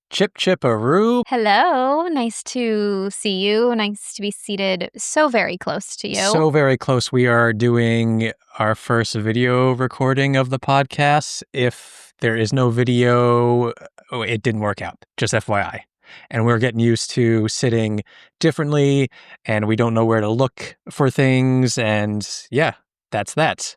Chip Chip-a-roo. Hello. Nice to see you. Nice to be seated so very close to you. So very close. We are doing our first video recording of the podcast. If there is no video, it didn't work out. Just FYI. And we're getting used to sitting differently, and we don't know where to look for things. And yeah, that's that.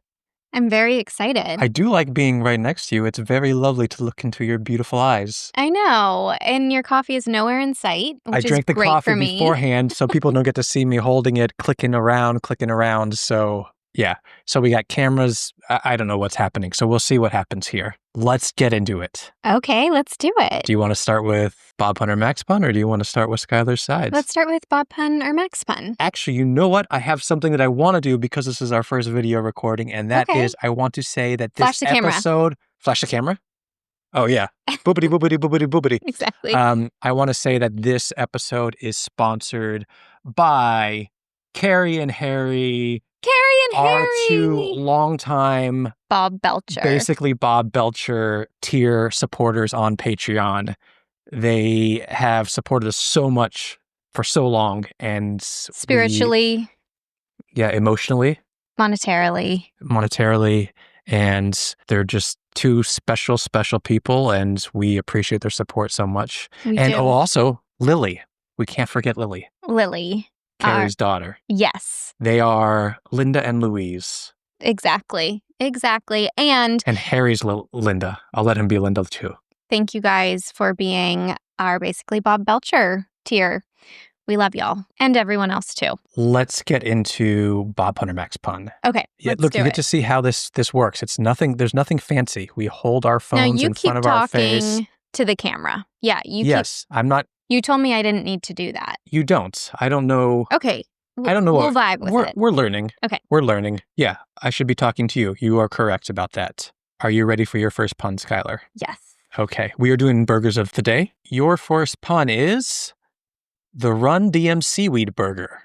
I'm very excited. I do like being right next to you. It's very lovely to look into your beautiful eyes. I know. And your coffee is nowhere in sight, which I drank the is great coffee for me. beforehand, so people don't get to see me holding it, clicking around. So yeah. So we got cameras. I don't know what's happening. So we'll see what happens here. Let's get into it. Okay, let's do it. Do you want to start with Bob Pun or Max Pun, or do you want to start with Skylar's sides? Let's start with Bob Pun or Max Pun. Actually, you know what? I have something that I want to do because this is our first video recording, and that is I want to say that this Flash the camera. episode... Flash the camera? Oh, yeah. Boopity, boopity, boopity, boopity. Exactly. I want to say that this episode is sponsored by Carrie and Harry. Our two longtime Bob Belcher. Basically Bob Belcher tier supporters on Patreon. They have supported us so much for so long, and Spiritually. Emotionally. Monetarily. And they're just two special people, and we appreciate their support so much. We do. Also Lily. We can't forget Lily. Carrie's daughter. Yes. They are Linda and Louise. Exactly. And Harry's Linda. I'll let him be Linda too. thank you guys for being our basically Bob Belcher tier. We love y'all. And everyone else too. Let's get into Bob Pun or Max Pun. Okay. Yeah, look, you get to see how this works. It's nothing, there's nothing fancy. We hold our phones in front of our face. You keep talking to the camera. Yeah, I'm not. You told me I didn't need to do that. You don't. I don't know. Okay. I don't know. We'll vibe with it. We're learning. Okay. We're learning. Yeah, I should be talking to you. You are correct about that. Are you ready for your first pun, Skylar? Yes. Okay. We are doing burgers of the day. Your first pun is the Run DM Seaweed Burger.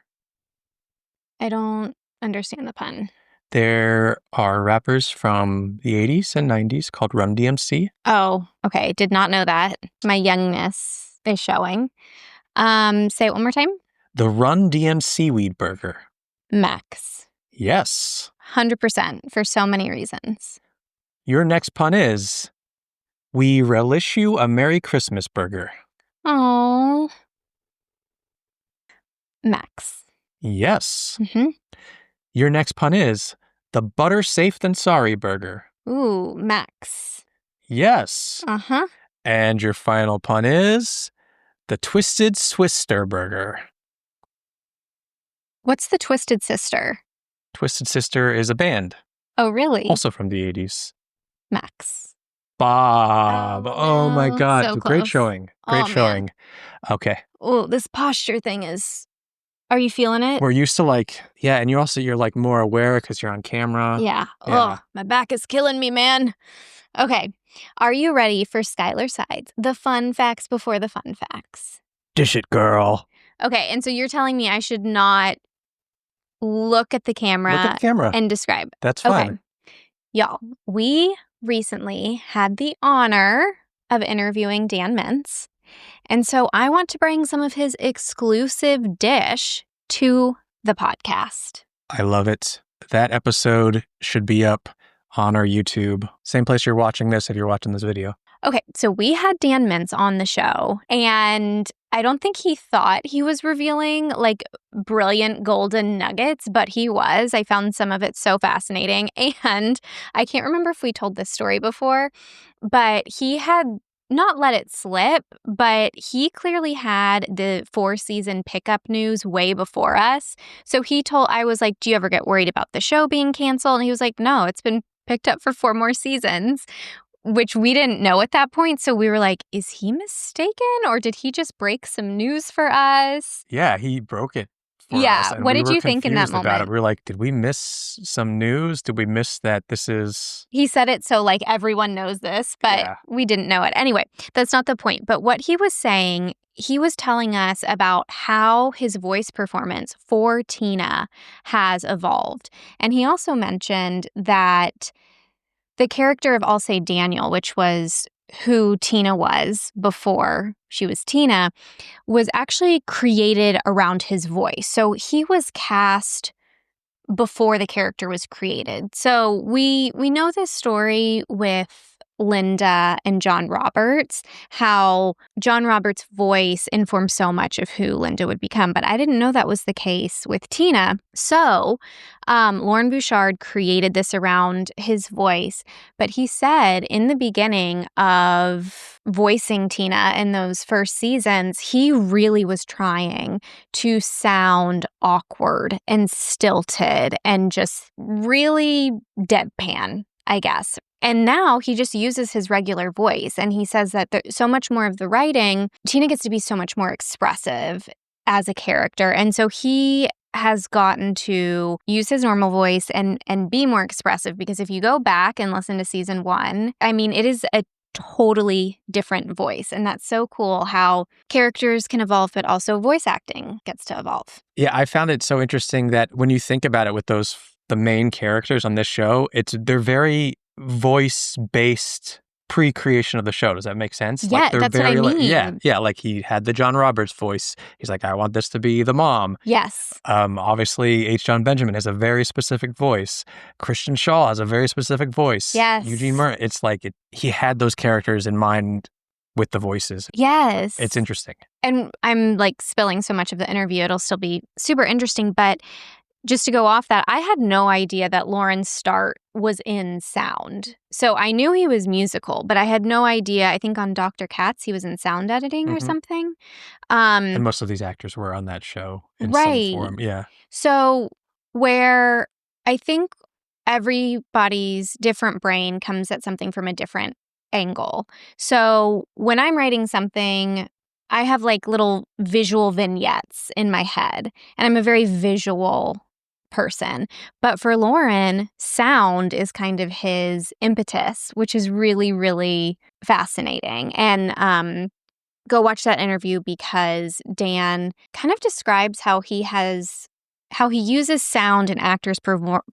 I don't understand the pun. There are rappers from the 80s and 90s called Run DMC. Oh, okay. Did not know that. My youngness is showing. Say it one more time. The Run DM Seaweed Burger. Max. Yes. 100% for so many reasons. Your next pun is, we relish you a Merry Christmas burger. Oh. Max. Yes. Mm-hmm. Your next pun is, the Butter Safe Than Sorry burger. Ooh, Max. Yes. Uh-huh. And your final pun is, the Twisted Swister burger. What's the Twisted Sister? Twisted Sister is a band. Oh, really? Also from the 80s. Max. Bob. Oh my God. So Great close. showing. Okay. Oh, this posture thing is... Are you feeling it? We're used to and you're like more aware because you're on camera. Yeah. Yeah. Oh, my back is killing me, man. Okay. Are you ready for Skylar Sides? The fun facts before the fun facts. Dish it, girl. Okay. And so you're telling me I should not look at the camera, and describe. That's fine. Okay. Y'all, we recently had the honor of interviewing Dan Mintz. And so I want to bring some of his exclusive dish to the podcast. I love it. That episode should be up on our YouTube. Same place you're watching this if you're watching this video. Okay, so we had Dan Mintz on the show, and I don't think he thought he was revealing brilliant golden nuggets, but he was. I found some of it so fascinating. And I can't remember if we told this story before, but he had not let it slip, but he clearly had the 4-season pickup news way before us. So I was like, do you ever get worried about the show being canceled? And he was like, no, it's been picked up for 4 more seasons, which we didn't know at that point. So we were like, is he mistaken, or did he just break some news for us? Yeah, he broke it. Yeah. What did you think in that moment? We were like, did we miss some news? Did we miss that this is... He said it so everyone knows this, but we didn't know it. Anyway, that's not the point. But what he was saying, he was telling us about how his voice performance for Tina has evolved. And he also mentioned that the character of I'll Say Daniel, which was who Tina was before she was Tina was actually created around his voice. So he was cast before the character was created. So we know this story with Linda and John Roberts, how John Roberts' voice informed so much of who Linda would become. But I didn't know that was the case with Tina. So Lauren Bouchard created this around his voice. But he said in the beginning of voicing Tina in those first seasons, he really was trying to sound awkward and stilted and just really deadpan, I guess. And now he just uses his regular voice. And he says that so much more of the writing, Tina gets to be so much more expressive as a character. And so he has gotten to use his normal voice and be more expressive, because if you go back and listen to season 1, I mean, it is a totally different voice. And that's so cool how characters can evolve, but also voice acting gets to evolve. Yeah, I found it so interesting that when you think about it with the main characters on this show, they're very voice-based pre-creation of the show. Does that make sense? Yeah, like they're that's very, what I mean. yeah, like he had the John Roberts voice. He's like, I want this to be the mom. Yes. Obviously, H. John Benjamin has a very specific voice. Christian Shaw has a very specific voice. Yes. Eugene Murray. It's like he had those characters in mind with the voices. Yes. It's interesting. And I'm like spilling so much of the interview, it'll still be super interesting. But just to go off that, I had no idea that Lauren's start was in sound. So I knew he was musical, but I had no idea. I think on Dr. Katz, he was in sound editing or something. And most of these actors were on that show in some form. Yeah. So where I think everybody's different brain comes at something from a different angle. So when I'm writing something, I have like little visual vignettes in my head, and I'm a very visual person. But for Lauren, sound is kind of his impetus, which is really, really fascinating. And go watch that interview, because Dan kind of describes how he uses sound in actors'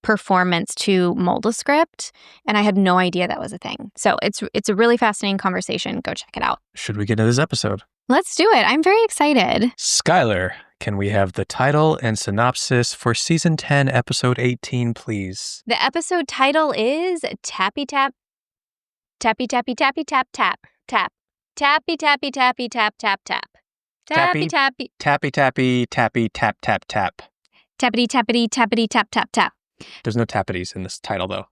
performance to mold a script. And I had no idea that was a thing. So it's a really fascinating conversation. Go check it out. Should we get into this episode? Let's do it. I'm very excited. Skylar, can we have the title and synopsis for Season 10, Episode 18, please? The episode title is Tappy Tap, Tappy Tappy Tappy Tap Tap Tap. Tappy Tappy Tappy Tap Tap Tap. Tappy Tappy. Tappy Tappy Tappy Tap Tap Tap. Tappity Tappity Tappity Tap Tap Tap. There's no tappities in this title, though.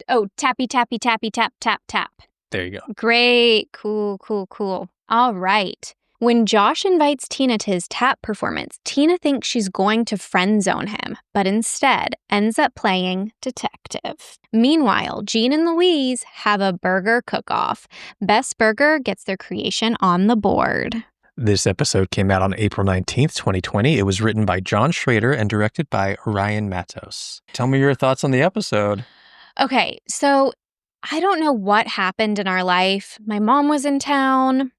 Oh, Tappy Tappy Tappy Tap Tap Tap. There you go. Great. Cool. All right. When Josh invites Tina to his tap performance, Tina thinks she's going to friend zone him, but instead ends up playing detective. Meanwhile, Jean and Louise have a burger cook-off. Best Burger gets their creation on the board. This episode came out on April 19th, 2020. It was written by John Schrader and directed by Ryan Matos. Tell me your thoughts on the episode. Okay, so I don't know what happened in our life. My mom was in town.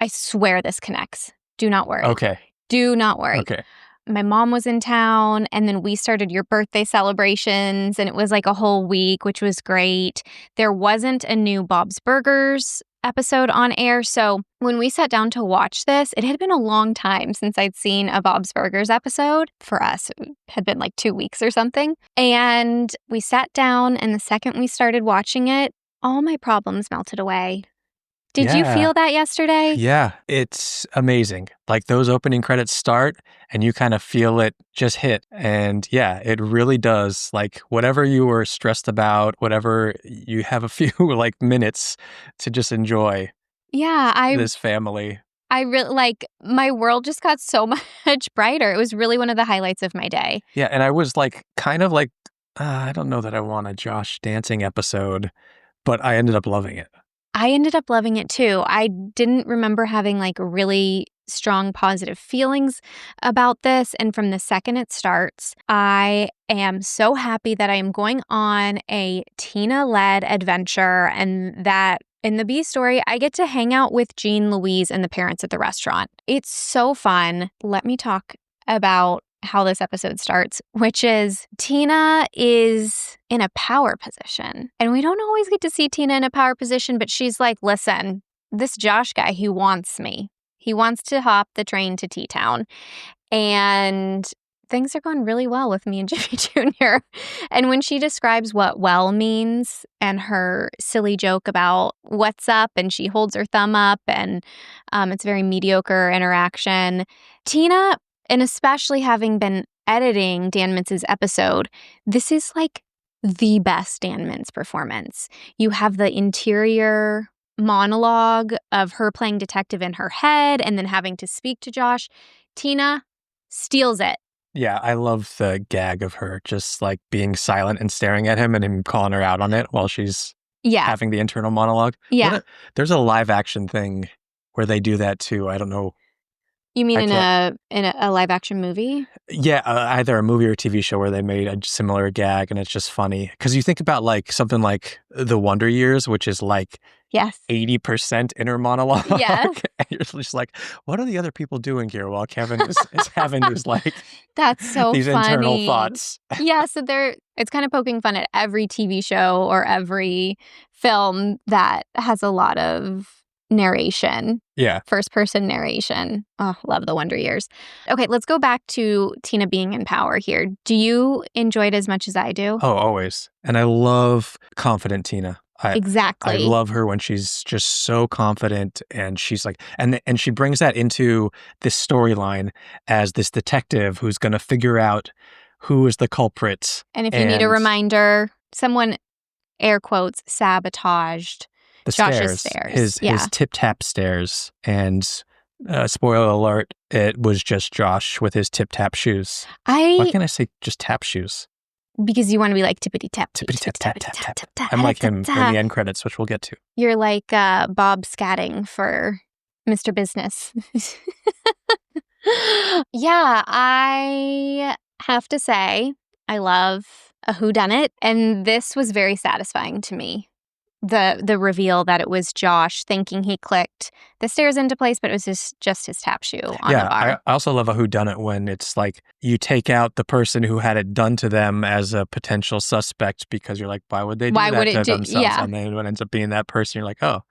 I swear this connects. Do not worry. Okay. Do not worry. Okay. My mom was in town, and then we started your birthday celebrations, and it was like a whole week, which was great. There wasn't a new Bob's Burgers episode on air, so when we sat down to watch this, it had been a long time since I'd seen a Bob's Burgers episode. For us, it had been like 2 weeks or something. And we sat down, and the second we started watching it, all my problems melted away. Did you feel that yesterday? Yeah, it's amazing. Like those opening credits start and you kind of feel it just hit. And yeah, it really does. Like whatever you were stressed about, whatever, you have a few like minutes to just enjoy this family. I really like my world just got so much brighter. It was really one of the highlights of my day. Yeah, and I was like kind of like, I don't know that I want a Josh dancing episode, but I ended up loving it. I ended up loving it too. I didn't remember having like really strong positive feelings about this. And from the second it starts, I am so happy that I am going on a Tina-led adventure, and that in the B story, I get to hang out with Jean, Louise, and the parents at the restaurant. It's so fun. Let me talk about how this episode starts, which is Tina is in a power position. And we don't always get to see Tina in a power position, but she's like, listen, this Josh guy, he wants me. He wants to hop the train to T-Town. And things are going really well with me and Jimmy Jr. And when she describes what well means and her silly joke about what's up, and she holds her thumb up, and it's a very mediocre interaction. Tina, and especially having been editing Dan Mintz's episode, this is like the best Dan Mintz performance. You have the interior monologue of her playing detective in her head and then having to speak to Josh. Tina steals it. Yeah, I love the gag of her just like being silent and staring at him and him calling her out on it while she's having the internal monologue. Yeah. There's a live action thing where they do that too. I don't know. You mean in a live action movie? Yeah, either a movie or a TV show where they made a similar gag, and it's just funny. Because you think about like something like The Wonder Years, which is like 80% inner monologue. Yes. And you're just like, what are the other people doing here while Kevin is having these like that's so these funny. internal thoughts? Yeah, so it's kind of poking fun at every TV show or every film that has a lot of narration. Yeah. First person narration. Oh, love The Wonder Years. Okay, let's go back to Tina being in power here. Do you enjoy it as much as I do? Oh, always. And I love confident Tina. Exactly. I love her when she's just so confident, and she's like, and she brings that into this storyline as this detective who's going to figure out who is the culprit. And if you need a reminder, someone, air quotes, sabotaged Josh's stairs. His tip-tap stairs. And spoiler alert, it was just Josh with his tip-tap shoes. Why can't I say just tap shoes? Because you want to be like tippity-tap. Tippity-tap-tap-tap-tap. I'm like him in the end credits, which we'll get to. You're like Bob Scatting for Mr. Business. Yeah, I have to say, I love a whodunit, and this was very satisfying to me. The reveal that it was Josh thinking he clicked the stairs into place, but it was just his tap shoe on the bar. I also love a whodunit when it's like you take out the person who had it done to them as a potential suspect because you're like, why would they do that to themselves? Yeah. And then when it ends up being that person, you're like, oh,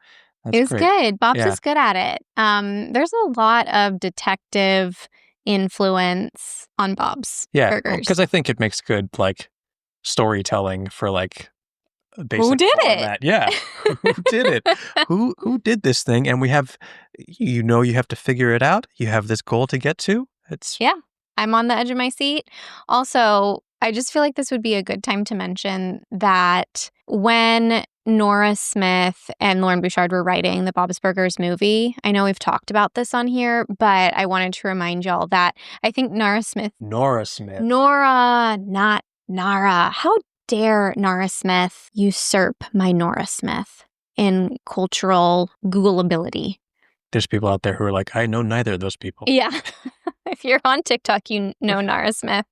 that's it was great. Good. Bob's is good at it. There's a lot of detective influence on Bob's burgers. Because I think it makes good like storytelling for like basic who did format. It? Yeah. Who did it? Who did this thing? And we have, you have to figure it out. You have this goal to get to. I'm on the edge of my seat. Also, I just feel like this would be a good time to mention that when Nora Smith and Lauren Bouchard were writing the Bob's Burgers movie, I know we've talked about this on here, but I wanted to remind y'all that I think Nora, not Nara. How dare Nora Smith usurp my Nora Smith in cultural Googleability? There's people out there who are like, I know neither of those people. Yeah. If you're on TikTok, you know Nora Smith.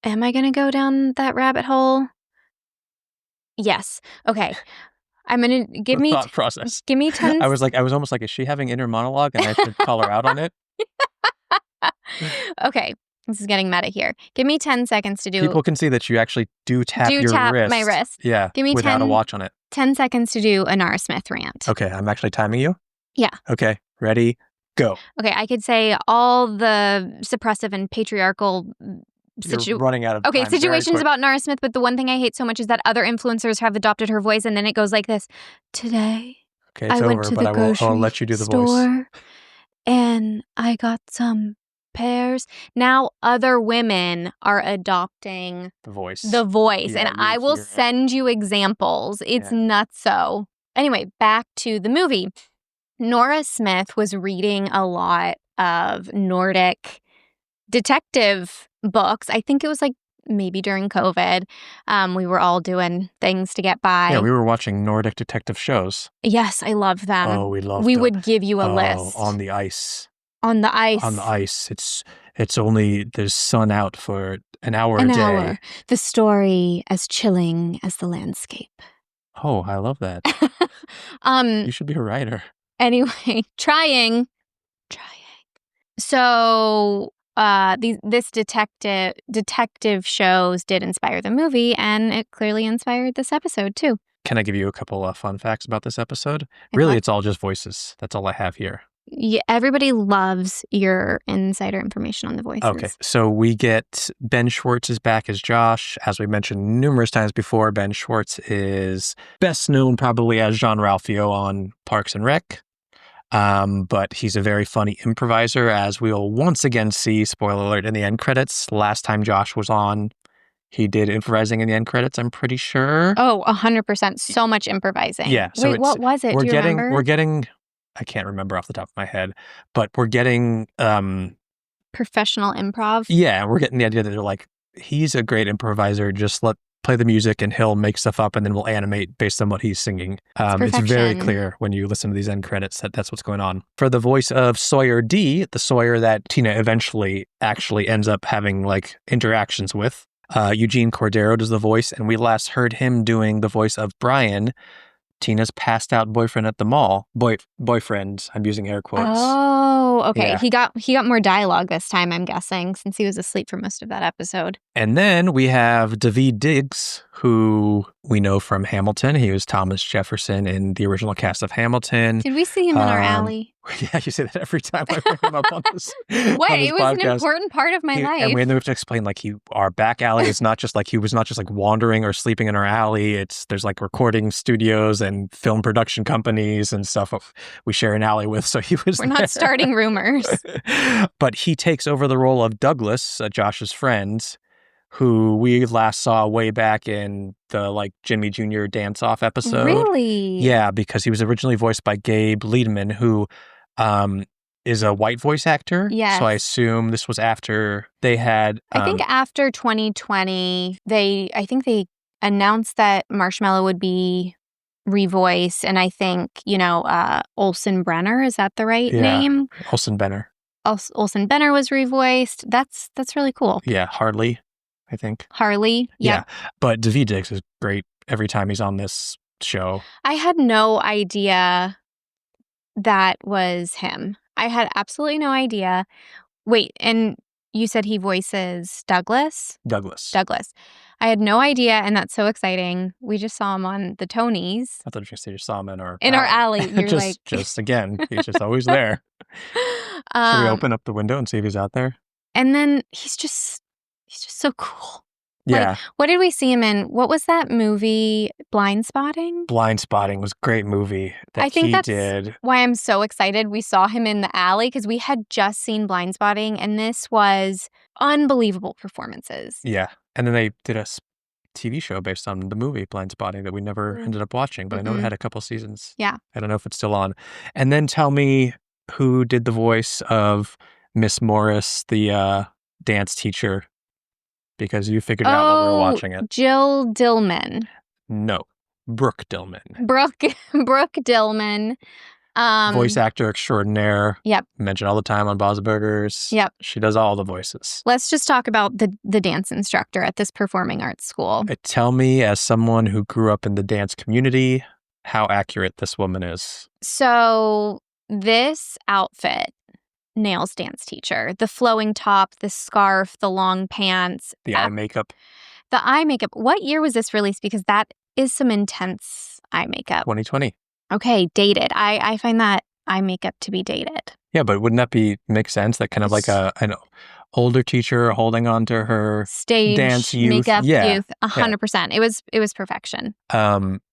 Am I going to go down that rabbit hole? Yes. Okay. I'm going to give me... thought process. Give me 10... I was almost like, is she having inner monologue and I should call her out on it? Okay. This is getting meta here. Give me 10 seconds to do... People can see that you actually do tap your wrist. My wrist. Yeah. Give me without a watch on it. 10 seconds to do a Nora Smith rant. Okay. I'm actually timing you? Yeah. Okay. Ready? Go. Okay. I could say all the suppressive and patriarchal... You're running out of time. Situations about Nora Smith, but the one thing I hate so much is that other influencers have adopted her voice, and then it goes like this. Today, okay, it's over, but I'll let you do the voice. And I got some pears. Now other women are adopting the voice. And I will send you examples. It's nutso. Anyway, back to the movie. Nora Smith was reading a lot of Nordic detective books. I think it was like maybe during COVID. We were all doing things to get by. Yeah, we were watching Nordic detective shows. Yes, I love them. Oh, we love them. We would give you a list. On the ice. On the ice. On the ice. It's only there's sun out for an hour a day. The story as chilling as the landscape. Oh, I love that. You should be a writer. Anyway, trying. So this detective shows did inspire the movie, and it clearly inspired this episode too. Can I give you a couple of fun facts about this episode? I'd Really, love- it's all just voices. That's all I have here. Yeah, everybody loves your insider information on the voices. Okay, so we get Ben Schwartz is back as Josh. As we mentioned numerous times before, Ben Schwartz is best known probably as Jean-Ralphio on Parks and Rec. But he's a very funny improviser, as we'll once again see, spoiler alert, in the end credits. Last time Josh was on, he did improvising in the end credits, I'm pretty sure. Oh, 100%. So much improvising. Yeah. So wait, what was it? Do you remember? We're getting, I can't remember off the top of my head, but we're getting professional improv. Yeah, we're getting the idea that they're like, he's a great improviser, just play the music and he'll make stuff up and then we'll animate based on what he's singing. It's very clear when you listen to these end credits that that's what's going on. For the voice of Sawyer D, the Sawyer that Tina eventually actually ends up having like interactions with, Eugene Cordero does the voice, and we last heard him doing the voice of Brian, Tina's passed out boyfriend at the mall. Boyfriend, I'm using air quotes. Oh, okay. Yeah. He got more dialogue this time, I'm guessing, since he was asleep for most of that episode. And then we have Daveed Diggs, who we know from Hamilton. He was Thomas Jefferson in the original cast of Hamilton. Did we see him in our alley? Yeah, you say that every time I bring him up on this. What? On this It was podcast. an important part of my life. And we have to explain, like, our back alley is not just like, he was not just like wandering or sleeping in our alley. There's like recording studios and film production companies and stuff we share an alley with. So he was We're not starting rumors. But he takes over the role of Douglas, Josh's friend, who we last saw way back in the like Jimmy Jr. dance-off episode. Really? Yeah, because he was originally voiced by Gabe Liedman, who is a white voice actor. Yes. So I assume this was after they had... I think after 2020, I think they announced that Marshmallow would be revoiced, and I think, Olsen Brenner, is that the right name? Olsen Benner. Olsen Benner was revoiced. That's really cool. Yeah, Harley, I think. Harley. Yep. Yeah, but Daveed Diggs is great every time he's on this show. I had no idea that was him. I had absolutely no idea. Wait, and you said he voices Douglas? Douglas. I had no idea, and that's so exciting. We just saw him on the Tonys. I thought you were going to say you saw him in our alley. You're just again, he's just always there. Should we open up the window and see if he's out there? And then he's just so cool. Yeah. Like, what did we see him in? What was that movie? Blind Spotting? Blind Spotting was a great movie that I think he that's did. Why I'm so excited. We saw him in the alley because we had just seen Blind Spotting, and this was unbelievable performances. Yeah. And then they did a TV show based on the movie Blind Spotting that we never ended up watching, but I know it had a couple seasons. Yeah. I don't know if it's still on. And then tell me who did the voice of Miss Morris, the dance teacher, because you figured out while we were watching it. Jill Dillman. No, Brooke Dillman. Brooke Dillman. Voice actor extraordinaire. Yep. Mentioned all the time on Bob's Burgers. Yep. She does all the voices. Let's just talk about the dance instructor at this performing arts school. Tell me, as someone who grew up in the dance community, how accurate this woman is. So this outfit nails dance teacher. The flowing top, the scarf, the long pants. The eye makeup. The eye makeup. What year was this released? Because that is some intense eye makeup. 2020. Okay, dated. I find that eye makeup to be dated. Yeah, but wouldn't that make sense? That kind of like an older teacher holding on to her stage dance youth. Makeup youth. 100%. Yeah. It was perfection.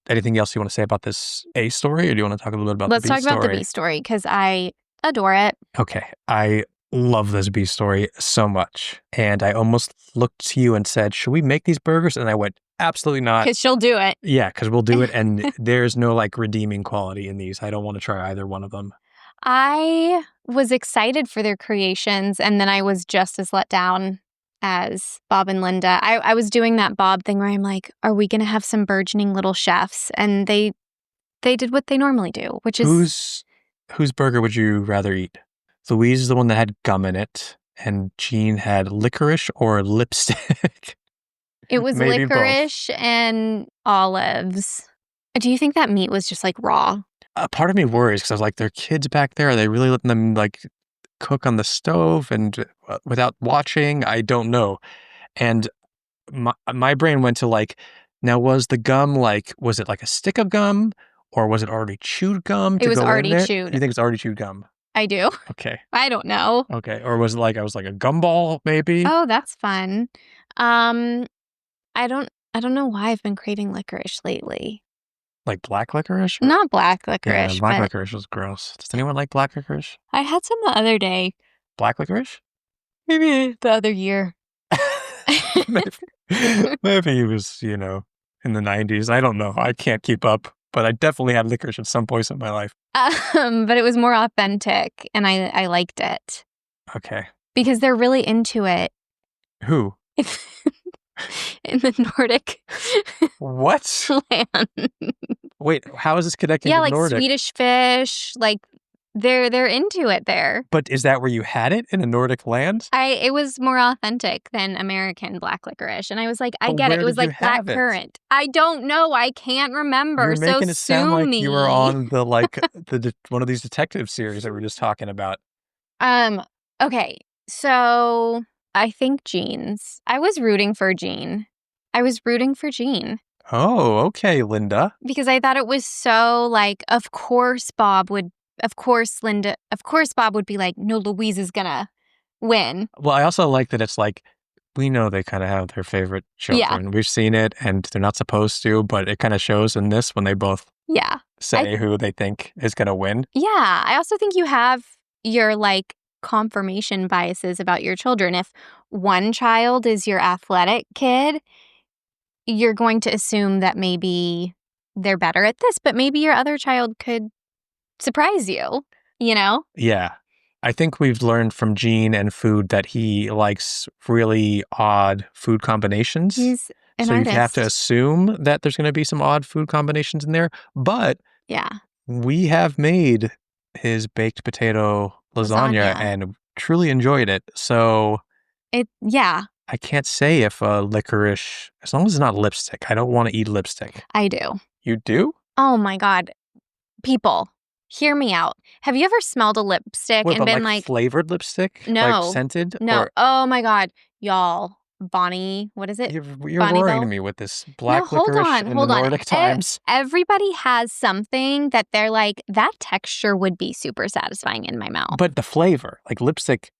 Anything else you want to say about this A story, or do you want to talk a little bit about the B story? Let's talk about the B story, because I adore it. Okay. I love this B story so much. And I almost looked to you and said, should we make these burgers? And I went, absolutely not. Because she'll do it. Yeah, because we'll do it. And there's no like redeeming quality in these. I don't want to try either one of them. I was excited for their creations, and then I was just as let down as Bob and Linda. I was doing that Bob thing where I'm like, are we going to have some burgeoning little chefs? And they did what they normally do, which is... Whose burger would you rather eat? Louise is the one that had gum in it, and Jean had licorice or lipstick. It was Maybe licorice and olives. Do you think that meat was just like raw? Part of me worries because I was like, there are kids back there. Are they really letting them like cook on the stove and without watching? I don't know. And my brain went to like, now was the gum like, was it like a stick of gum or was it already chewed gum It to was go in already there? chewed. You think it's already chewed gum? I do. Okay. I don't know. Okay. Or was it like, I was like a gumball maybe? Oh, that's fun. I don't know why I've been craving licorice lately. Like black licorice? Not black Yeah, licorice, black but licorice was gross. Does anyone like black licorice? I had some the other day. Black licorice? Maybe the other year. Maybe he was, in the 90s. I don't know. I can't keep up, but I definitely had licorice at some point in my life. But it was more authentic, and I liked it. Okay. Because they're really into it. Who? In the Nordic What? land. Wait, how is this connecting to like Nordic? Swedish fish, like they're into it there. But is that where you had it, in a Nordic land? It was more authentic than American black licorice, and I was like, I But get it. where It was did you like black have it? currant. I don't know. I can't remember. You're So making it sue sound like me. you were on the one of these detective series that we were just talking about. Okay, so I think jeans. I was rooting for Jean. Oh, okay, Linda. Because I thought it was so like, of course Bob would be like, no, Louise is gonna win. Well, I also like that it's like, we know they kind of have their favorite children. Yeah. We've seen it, and they're not supposed to, but it kind of shows in this when they both say who they think is going to win. Yeah. I also think you have your like confirmation biases about your children. If one child is your athletic kid, you're going to assume that maybe they're better at this, but maybe your other child could surprise you, Yeah. I think we've learned from Gene and food that he likes really odd food combinations. He's an so artist. you have to assume that there's going to be some odd food combinations in there. But we have made his baked potato lasagna and truly enjoyed it. So I can't say if licorice, as long as it's not lipstick. I don't want to eat lipstick. I do. You do? Oh my God. People, hear me out. Have you ever smelled a lipstick and been like flavored lipstick? No. Like scented? No. Or, oh my God. Y'all. Bonnie, what is it? You're Bonnie worrying Bell? me with this black hold licorice on, in hold the on. Nordic times. Everybody has something that they're like, that texture would be super satisfying in my mouth. But the flavor, like lipstick,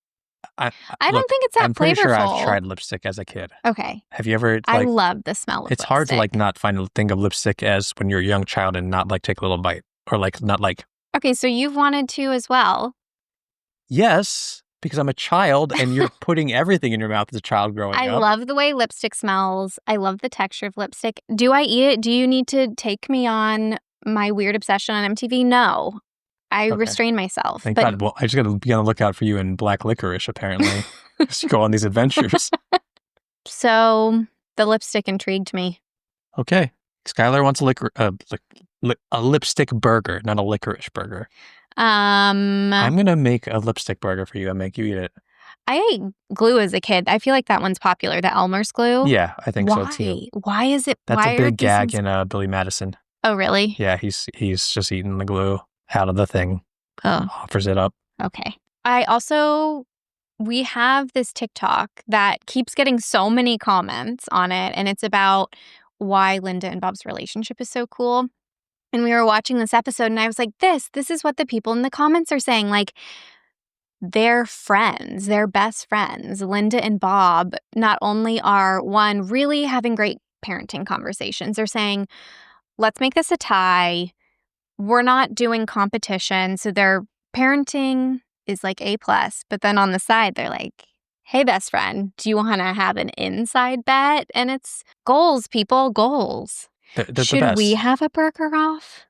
I don't think it's that I'm pretty flavorful. sure I've tried lipstick as a kid. Okay. Have you ever? I love the smell of It's lipstick. hard to like not think of lipstick as when you're a young child and not like take a little bite or like not like. Okay, so you've wanted to as well. Yes, because I'm a child and you're putting everything in your mouth as a child growing up. I love the way lipstick smells. I love the texture of lipstick. Do I eat it? Do you need to take me on my weird obsession on MTV? No. I restrain myself. Thank God. Well, I just got to be on the lookout for you in black licorice, apparently. Just go on these adventures. So the lipstick intrigued me. Okay. Skylar wants a lipstick burger, not a licorice burger. I'm going to make a lipstick burger for you and make you eat it. I ate glue as a kid. I feel like that one's popular, the Elmer's glue. Yeah, I think so too. Why is it? That's a big gag in Billy Madison. Oh, really? Yeah, he's just eating the glue out of the thing. Offers it up. Okay. We have this TikTok that keeps getting so many comments on it, and it's about why Linda and Bob's relationship is so cool. And we were watching this episode, and I was like, this is what the people in the comments are saying. Like, they're friends. They're best friends. Linda and Bob not only are, one, really having great parenting conversations. They're saying, let's make this a tie. We're not doing competition. So their parenting is like A+. But then on the side, they're like, hey, best friend, do you want to have an inside bet? And it's goals, people, goals. They're Should we have a burger off?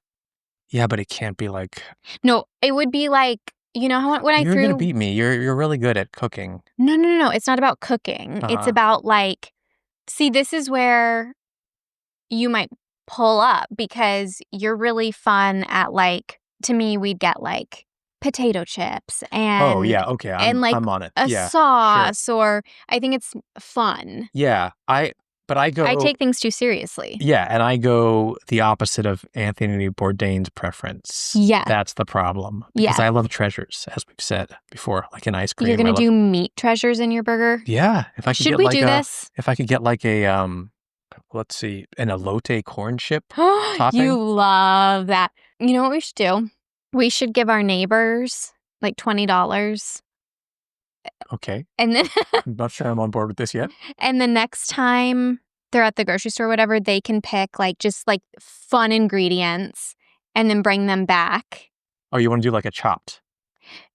Yeah, but it can't be like. No, it would be like, you know how when I threw. You're gonna beat me. You're really good at cooking. No. It's not about cooking. It's about like, see, this is where you might pull up because you're really fun at like. To me, we'd get like potato chips and. Oh yeah, okay. I'm on it. A sauce, or I think it's fun. Yeah, But I take things too seriously. Yeah, and I go the opposite of Anthony Bourdain's preference. Yeah. That's the problem. Because I love treasures, as we've said before, like an ice cream. You're going to do meat treasures in your burger? Yeah. If I could Should we do this? If I could get like a, let's see, an elote corn chip topping. You love that. You know what we should do? We should give our neighbors like $20. Okay. And then I'm not sure I'm on board with this yet. And the next time they're at the grocery store or whatever, they can pick like just like fun ingredients and then bring them back. Oh, you want to do like a chopped?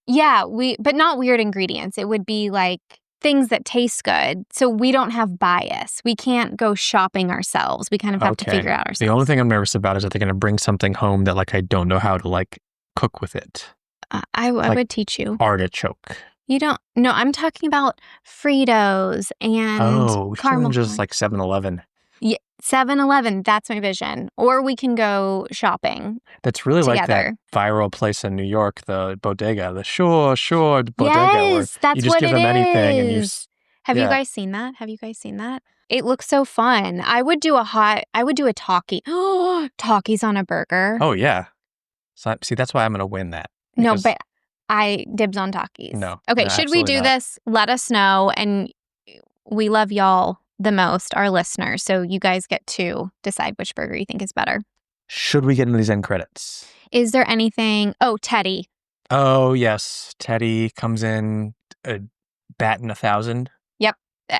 Yeah, but not weird ingredients. It would be like things that taste good. So we don't have bias. We can't go shopping ourselves. We kind of have to figure it out ourselves. The only thing I'm nervous about is that they're going to bring something home that like I don't know how to like cook with it. I would teach you. Artichoke. You don't. No, I'm talking about Fritos and caramel. Just like 7-Eleven. Yeah, 7-Eleven. That's my vision. Or we can go shopping. That's really together. Like that viral place in New York, the bodega, the Sure bodega. Yes, that's you just what give it them anything and you. Have you guys seen that? It looks so fun. I would do a Talkie. Oh, Talkies on a burger. Oh yeah. So see, that's why I'm gonna win that. No, but I dibs on Talkies. No. Okay, should we do this? Let us know. And we love y'all the most, our listeners. So you guys get to decide which burger you think is better. Should we get into these end credits? Is there anything? Oh, Teddy. Oh, yes. Teddy comes in batting 1,000. Yep.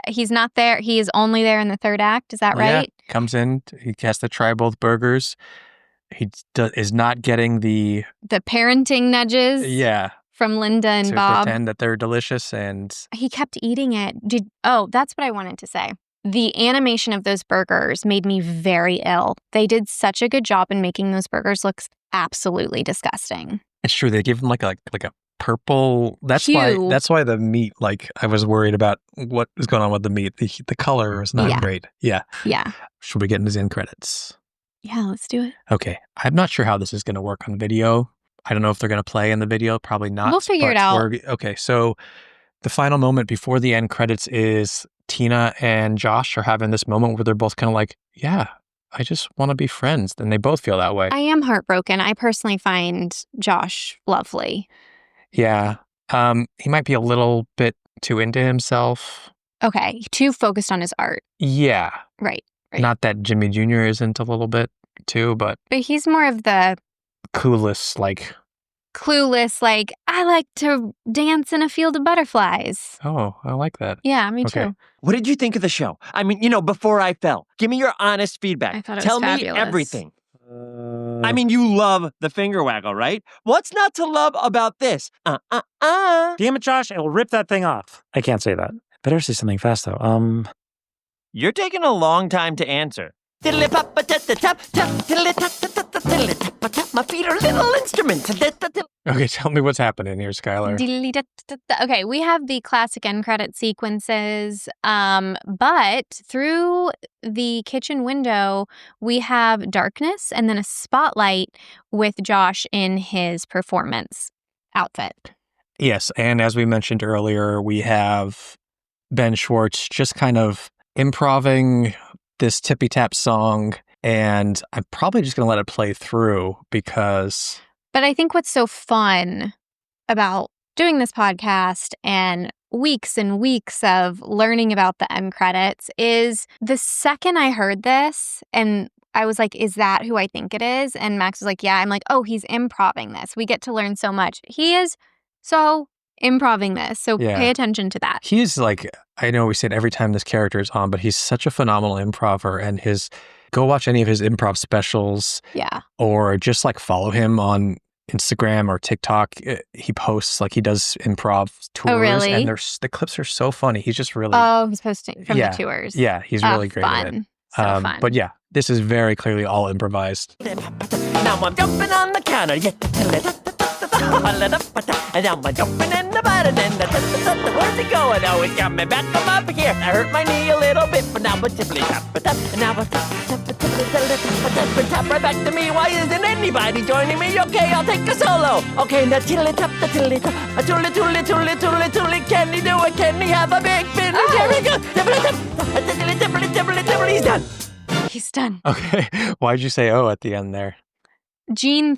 He's not there. He is only there in the third act. Is that right? Yeah. Comes in. He has to try both burgers. He is not getting the parenting nudges. Yeah. From Linda and to Bob. Pretend that they're delicious, and he kept eating it. That's what I wanted to say. The animation of those burgers made me very ill. They did such a good job in making those burgers look absolutely disgusting. It's true. They give them like a purple. That's hue. why the meat. Like I was worried about what was going on with the meat. The color is not great. Yeah. Yeah. Should we get into the end credits? Yeah, let's do it. Okay. I'm not sure how this is going to work on video. I don't know if they're going to play in the video. Probably not. We'll figure it out. Okay. So the final moment before the end credits is Tina and Josh are having this moment where they're both kind of like, yeah, I just want to be friends. And they both feel that way. I am heartbroken. I personally find Josh lovely. Yeah. He might be a little bit too into himself. Okay. Too focused on his art. Yeah. Right. Not that Jimmy Jr. isn't a little bit too, but he's more of the clueless, I like to dance in a field of butterflies. Oh, I like that. Yeah, me too. What did you think of the show? I mean, before I fell. Give me your honest feedback. I thought it Tell was fabulous. me everything. I mean, you love the finger waggle, right? What's not to love about this? Damn it, Josh, I'll rip that thing off. I can't say that. Better say something fast, though. You're taking a long time to answer. My feet are little instruments. Okay, tell me what's happening here, Skylar. Okay, we have the classic end credit sequences, but through the kitchen window, we have darkness and then a spotlight with Josh in his performance outfit. Yes, and as we mentioned earlier, we have Ben Schwartz just kind of improving this tippy tap song, and I'm probably just going to let it play through because... But I think what's so fun about doing this podcast and weeks of learning about the end credits is the second I heard this and I was like, is that who I think it is? And Max was like, yeah. I'm like, oh, he's improving this. We get to learn so much. He is so improving this. So pay attention to that. He's like, I know we say it every time this character is on, but he's such a phenomenal improver, and go watch any of his improv specials. Yeah. Or just like follow him on Instagram or TikTok. He posts, like he does improv tours. Oh, really? And the clips are so funny. He's just really... Oh, he's posting from the tours. Yeah, he's really great fun. at it. So fun. But yeah, this is very clearly all improvised. Now I'm jumping on the counter. And now I'm jumping in the button and where's it going? Oh, it's coming back from up here. I hurt my knee a little bit, but now it's tippity tap, and now it's tap right back to me. Why isn't anybody joining me? Okay, I'll take a solo. Okay, now tiddly tap, a tooly tooly. Can he do it? Can he have a big finish? Here we go. Tippity, he's done. He's done. Okay. Why'd you say at the end there? Gene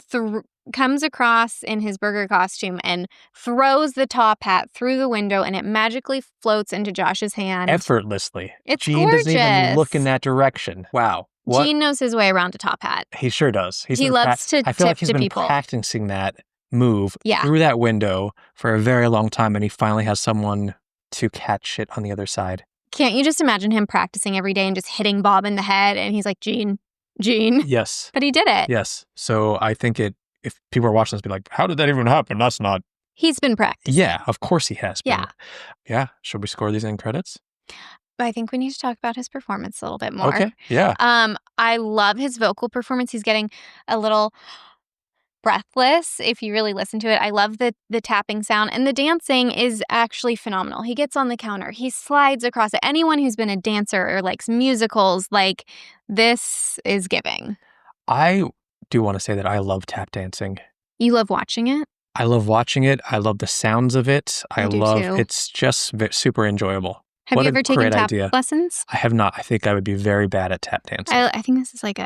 comes across in his burger costume and throws the top hat through the window, and it magically floats into Josh's hand. Effortlessly. It's Gene gorgeous. doesn't even look in that direction. Wow. What? Gene knows his way around a top hat. He sure does. He loves to I feel like tip he's to been people. practicing that move Yeah. through that window for a very long time, and he finally has someone to catch it on the other side. Can't you just imagine him practicing every day and just hitting Bob in the head, and he's like, Gene. Yes. But he did it. Yes. So I think if people are watching this, be like, how did that even happen? That's not. He's been practicing. Yeah, of course he has been. Yeah. Yeah. Should we score these end credits? But I think we need to talk about his performance a little bit more. Okay. Yeah. I love his vocal performance. He's getting a little breathless if you really listen to it. I love the tapping sound, and the dancing is actually phenomenal. He gets on the counter. He slides across it. Anyone who's been a dancer or likes musicals, like, this is giving. I do want to say that I love tap dancing. You love watching it? I love watching it. I love the sounds of it. I do too. It's just super enjoyable. Have What you a ever taken great tap idea. lessons? I have not. I think I would be very bad at tap dancing. I think this is like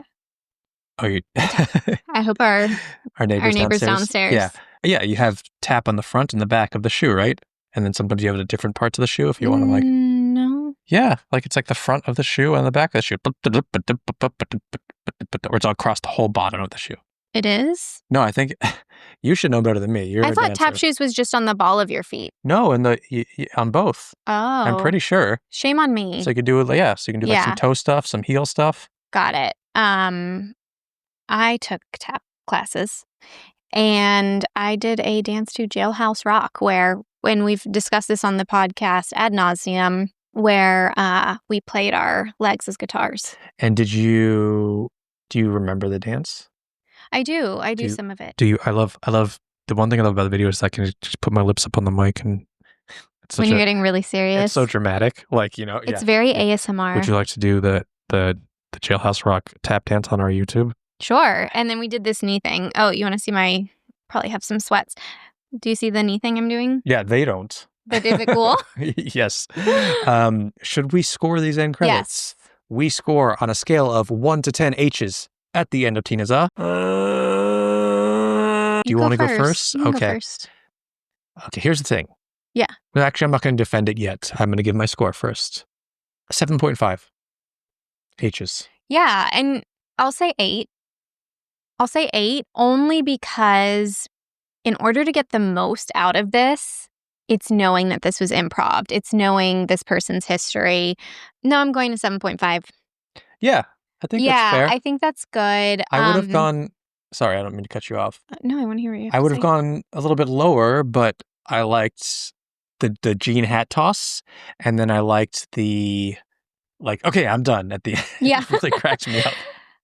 Oh, you I hope our neighbors downstairs. Yeah. Yeah, you have tap on the front and the back of the shoe, right? And then sometimes you have it at different parts of the shoe if you want to like. No. Yeah, like it's like the front of the shoe and the back of the shoe. Or it's all across the whole bottom of the shoe. It is? No, I think you should know better than me. You're I a thought dancer. tap shoes was just on the ball of your feet. No, and on both. Oh. I'm pretty sure. Shame on me. So you could do it. Yeah, so you can do like Yeah. some toe stuff, some heel stuff. Got it. I took tap classes, and I did a dance to Jailhouse Rock when we've discussed this on the podcast ad nauseum, where we played our legs as guitars. And do you remember the dance? I do some of it. I love the one thing I love about the video is I can just put my lips up on the mic and it's When you're getting really serious. It's so dramatic. Like, It's very ASMR. Would you like to do the Jailhouse Rock tap dance on our YouTube? Sure. And then we did this knee thing. Oh, you want to see probably have some sweats. Do you see the knee thing I'm doing? Yeah, they don't. But is it cool? Yes. Should we score these end credits? Yes. We score on a scale of 1 to 10 H's at the end of Tina's Do you want to go first? You can Okay. go first. Okay, here's the thing. Yeah. Well, actually, I'm not going to defend it yet. I'm going to give my score first. 7.5 H's. Yeah, and I'll say 8. I'll say 8 only because in order to get the most out of this, it's knowing that this was improv. It's knowing this person's history. No, I'm going to 7.5. Yeah, I think that's fair. I think that's good. I would have gone. Sorry, I don't mean to cut you off. No, I want to hear what you have I to would have say. gone a little bit lower, but I liked the Gene hat toss, and then I liked the okay, I'm done at the end. Yeah. It really cracked me up.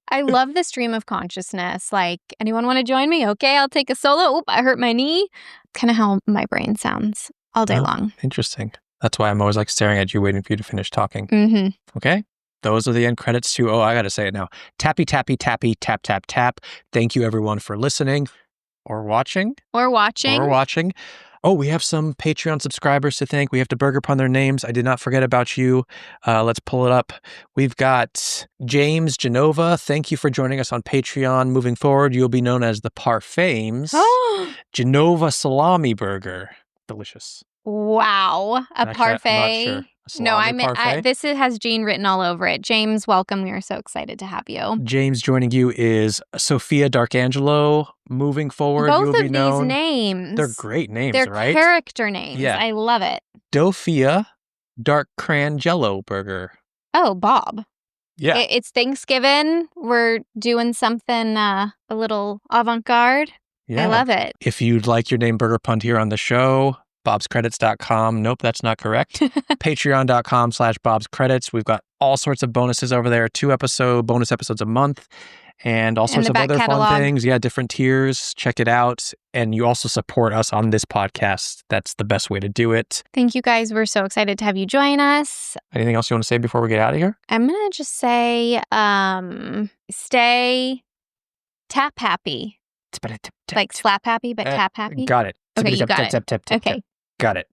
I love the stream of consciousness. Like, anyone want to join me? Okay, I'll take a solo. Oop, I hurt my knee. Kind of how my brain sounds all day Oh, long. Interesting. That's why I'm always staring at you, waiting for you to finish talking. Mm-hmm. Okay? Those are the end credits to, I got to say it now. Tappy, tappy, tappy, tap, tap, tap. Thank you, everyone, for listening or watching. Or watching. Oh, we have some Patreon subscribers to thank. We have to burger pun their names. I did not forget about you. Let's pull it up. We've got James Genova. Thank you for joining us on Patreon. Moving forward, you'll be known as the Parfames. Genova Salami Burger. Delicious. Wow. A Actually, parfait. I'm not sure. A No, salami parfait? this has Gene written all over it. James, welcome. We are so excited to have you. James joining you is Sophia Darkangelo. Moving forward, Both you'll be of known. these names. They're great names, They're right? character names. Yeah. I love it. Dofia Dark Crangelo Burger. Oh, Bob. Yeah. It's Thanksgiving. We're doing something a little avant-garde. Yeah. I love it. If you'd like your name burger punned here on the show, bobscredits.com. Nope, that's not correct. Patreon.com/bobscredits. We've got all sorts of bonuses over there. 2 bonus episodes a month. and all sorts the of back other catalog. fun things. Yeah, different tiers. Check it out. And you also support us on this podcast. That's the best way to do it. Thank you guys. We're so excited to have you join us. Anything else you want to say before we get out of here? I'm going to just say, stay tap happy. Like slap happy, but tap happy. Got it. Okay, you got it. Tip. Okay. Got it.